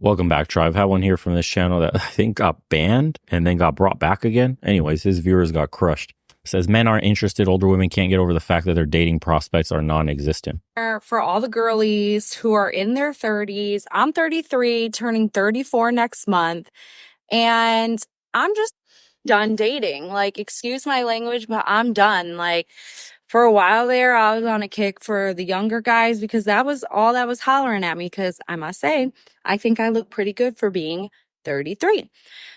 Welcome back, Tribe. I've had one here from this channel that I think got banned and then got brought back again. Anyways, his viewers got crushed. It says men aren't interested. Older women can't get over the fact that their dating prospects are non-existent. For all the girlies who are in their 30s, I'm 33, turning 34 next month, and I'm just done dating. Like, excuse my language, but I'm done. Like, for a while there, I was on a kick for the younger guys because that was all that was hollering at me. Because I must say, I think I look pretty good for being 33.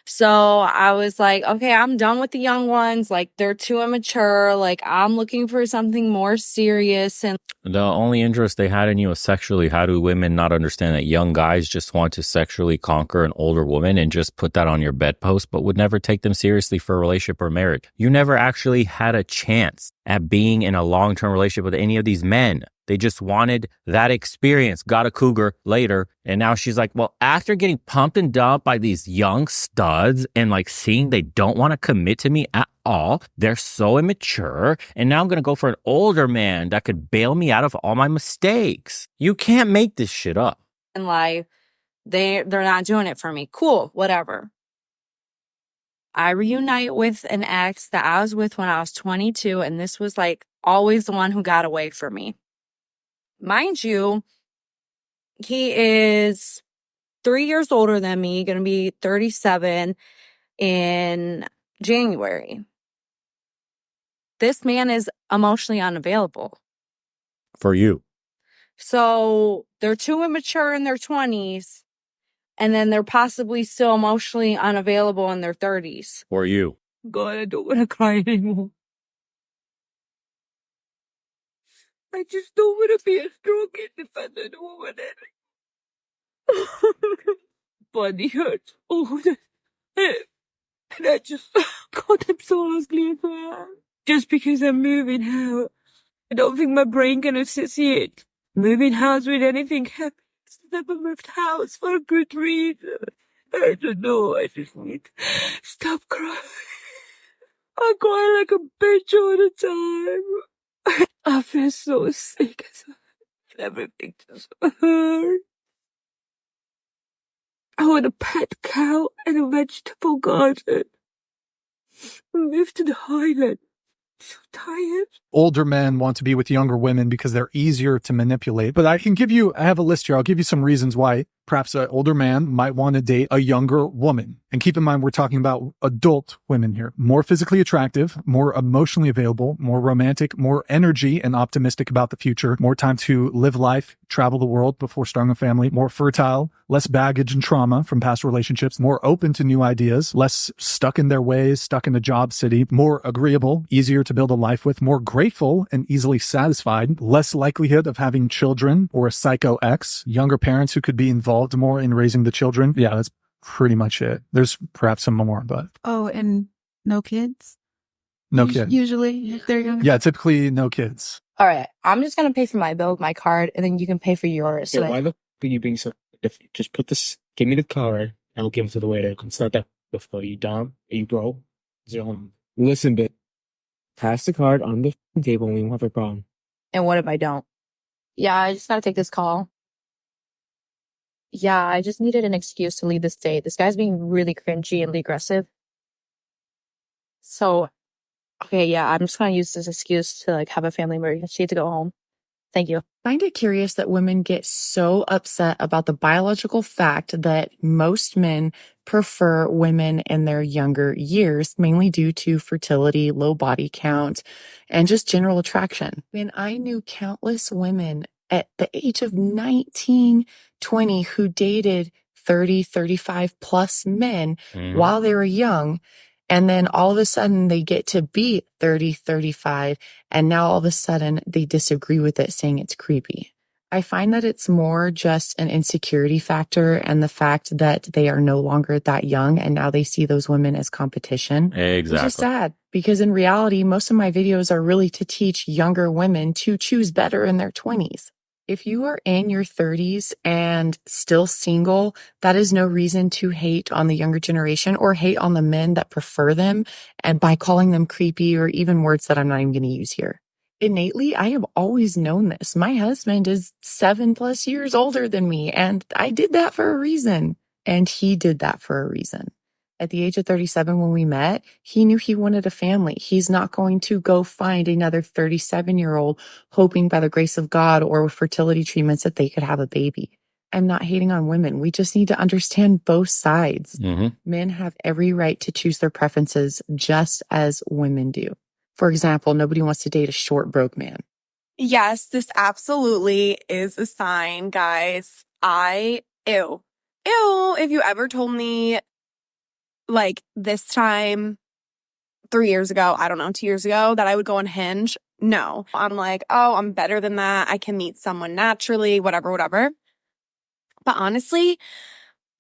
So I was like, okay, I'm done with the young ones. Like, they're too immature. Like, I'm looking for something more serious. And the only interest they had in you was sexually. How do women not understand that young guys just want to sexually conquer an older woman and just put that on your bedpost, but would never take them seriously for a relationship or marriage? You never actually had a chance at being in a long-term relationship with any of these men. They just wanted that experience, got a cougar later. And now she's like, well, after getting pumped and dumped by these young studs and like seeing they don't want to commit to me at all, they're so immature. And now I'm going to go for an older man that could bail me out of all my mistakes. You can't make this shit up. in life, they're not doing it for me. Cool, whatever. I reunite with an ex that I was with when I was 22, and this was like always the one who got away from me. Mind you, he is 3 years older than me, going to be 37 in January. This man is emotionally unavailable. For you. So they're too immature in their 20s, and then they're possibly still emotionally unavailable in their 30s. For you. God, I don't want to cry anymore. I just don't want to be a strong, independent woman. Body hurts. Oh, and I just, God, I'm so ugly as well. Just because I'm moving house, I don't think my brain can associate moving house with anything happy. I've never moved house for a good reason. I don't know. I just need to stop crying. I cry like a bitch all the time. I feel so sick. Everything just hurts. I want a pet cow and a vegetable garden. Move to the Highland. So tired. Older men want to be with younger women because they're easier to manipulate. But I have a list here. I'll give you some reasons why perhaps an older man might want to date a younger woman. And keep in mind, we're talking about adult women here. More physically attractive, more emotionally available, more romantic, more energy and optimistic about the future, more time to live life, travel the world before starting a family, more fertile, less baggage and trauma from past relationships, more open to new ideas, less stuck in their ways, stuck in a job city, more agreeable, easier to build a life with, more grateful and easily satisfied, less likelihood of having children or a psycho ex, younger parents who could be involved more in raising the children. Yeah, that's pretty much it. There's perhaps some more, but. Oh, and no kids? No kids. Usually, if they're young. Yeah, typically no kids. All right, I'm just going to pay for my bill with my card, and then you can pay for yours. Yeah, why the f are you being so different? Just put this, give me the card, and I'll give it to the waiter. It's not that difficult. Are you dumb? Are you broke? Listen, bitch. Pass the card on the table and we won't have a problem. And what if I don't? Yeah, I just got to take this call. Yeah, I just needed an excuse to leave this date. This guy's being really cringy and aggressive. So, okay, yeah, I'm just going to use this excuse to like have a family emergency to go home. Thank you. I find it curious that women get so upset about the biological fact that most men prefer women in their younger years, mainly due to fertility, low body count, and just general attraction. And I knew countless women at the age of 19, 20 who dated 30, 35 plus men while they were young. And then all of a sudden they get to be 30, 35. And now all of a sudden they disagree with it, saying it's creepy. I find that it's more just an insecurity factor and the fact that they are no longer that young and now they see those women as competition. Exactly. Which is sad because in reality, most of my videos are really to teach younger women to choose better in their 20s. If you are in your 30s and still single, that is no reason to hate on the younger generation or hate on the men that prefer them and by calling them creepy or even words that I'm not even going to use here. innately, I have always known this. My husband is 7+ years older than me, and I did that for a reason. And he did that for a reason. At the age of 37, when we met, he knew he wanted a family. He's not going to go find another 37-year-old hoping by the grace of God or with fertility treatments that they could have a baby. I'm not hating on women. We just need to understand both sides. Men have every right to choose their preferences just as women do. For example, nobody wants to date a short, broke man. Yes, this absolutely is a sign, guys. Ew. If you ever told me, like, this time 3 years ago, I don't know, 2 years ago, that I would go on Hinge, no. I'm like, oh, I'm better than that. I can meet someone naturally, whatever. But honestly,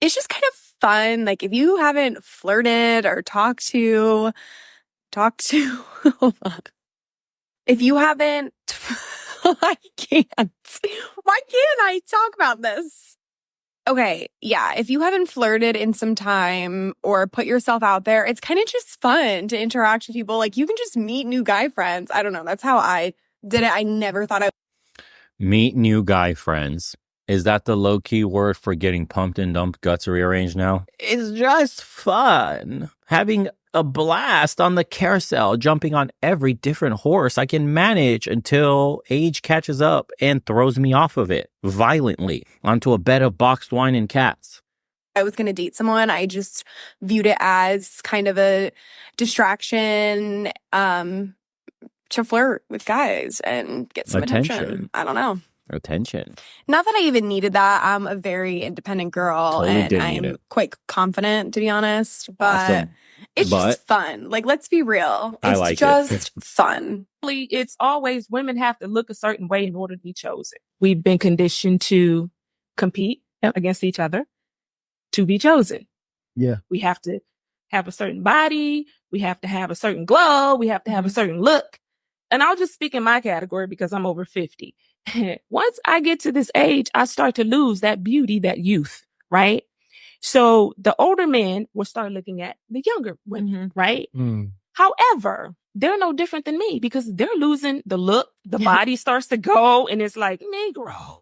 it's just kind of fun. Like, if you haven't flirted or talked to, hold on. If you haven't, I can't. Why can't I talk about this? Okay, yeah, if you haven't flirted in some time or put yourself out there, it's kind of just fun to interact with people. Like, you can just meet new guy friends. I don't know. That's how I did it. I never thought I Meet new guy friends. Is that the low-key word for getting pumped and dumped, guts rearranged now? It's just fun. Having a blast on the carousel, jumping on every different horse I can manage until age catches up and throws me off of it violently onto a bed of boxed wine and cats. I was going to date someone. I just viewed it as kind of a distraction to flirt with guys and get some attention. I don't know. Attention. Not that I even needed that. I'm a very independent girl and I'm quite confident, to be honest. But Awesome. it's just fun. Like, let's be real. I It's like just fun. It's always women have to look a certain way in order to be chosen. We've been conditioned to compete against each other to be chosen. Yeah. We have to have a certain body. We have to have a certain glow. We have to have a certain look. And I'll just speak in my category because I'm over 50. Once I get to this age, I start to lose that beauty, that youth, right? So the older men will start looking at the younger women, right? However, they're no different than me because they're losing the look. The body starts to go and it's like, Negro.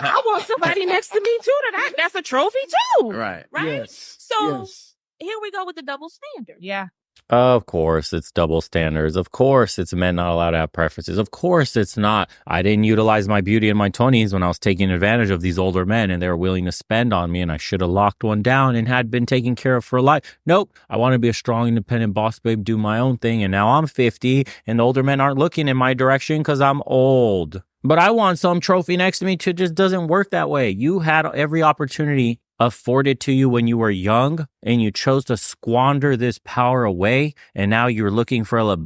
I want somebody next to me too. That's a trophy too. Right. Right? Yes. So Yes. here we go with the double standard. Yeah. Of course, it's double standards. Of course, it's men not allowed to have preferences. Of course, it's not. I didn't utilize my beauty in my 20s when I was taking advantage of these older men and they were willing to spend on me and I should have locked one down and had been taken care of for life. Nope. I want to be a strong, independent boss babe, do my own thing. And now I'm 50 and the older men aren't looking in my direction because I'm old. But I want some trophy next to me too. It just doesn't work that way. You had every opportunity afforded to you when you were young and you chose to squander this power away and now you're looking for a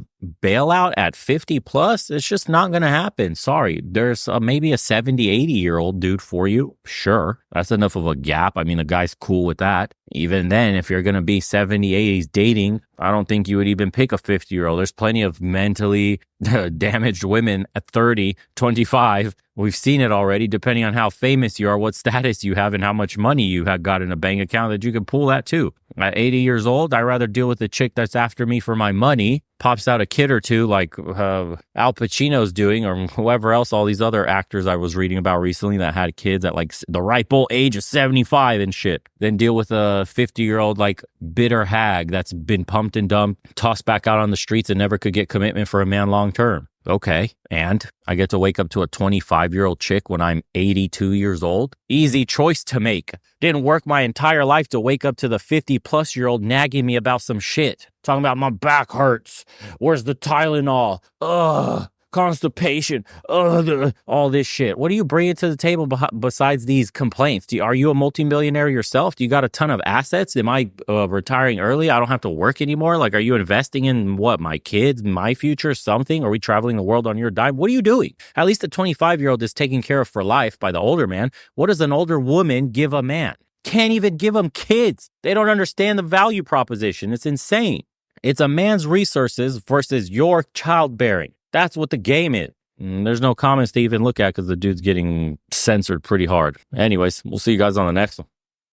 bailout at 50 plus. It's just not going to happen. Sorry. There's maybe a 70, 80-year-old dude for you. Sure. That's enough of a gap. I mean, the guy's cool with that. Even then, if you're going to be 70, 80s dating, I don't think you would even pick a 50-year-old. There's plenty of mentally damaged women at 30, 25. We've seen it already, depending on how famous you are, what status you have, and how much money you have got in a bank account that you can pull that too. At 80 years old, I'd rather deal with a chick that's after me for my money, pops out a kid or two like Al Pacino's doing, or whoever else, all these other actors I was reading about recently that had kids at like the ripe old age of 75 and shit, then deal with a 50-year-old like bitter hag that's been pumped and dumped, tossed back out on the streets and never could get commitment for a man long term. Okay. And I get to wake up to a 25-year-old chick when I'm 82 years old. Easy choice to make. Didn't work my entire life to wake up to the 50-plus-year-old nagging me about some shit. Talking about my back hurts. Where's the Tylenol? Ugh. Constipation, all this shit. What are you bringing to the table besides these complaints? Are you a multimillionaire yourself? Do you got a ton of assets? Am I retiring early? I don't have to work anymore? Like, are you investing in what? My kids, my future, something? Are we traveling the world on your dime? What are you doing? At least a 25-year-old is taken care of for life by the older man. What does an older woman give a man? Can't even give them kids. They don't understand the value proposition. It's insane. It's a man's resources versus your childbearing. That's what the game is. There's no comments to even look at because the dude's getting censored pretty hard. Anyways, we'll see you guys on the next one.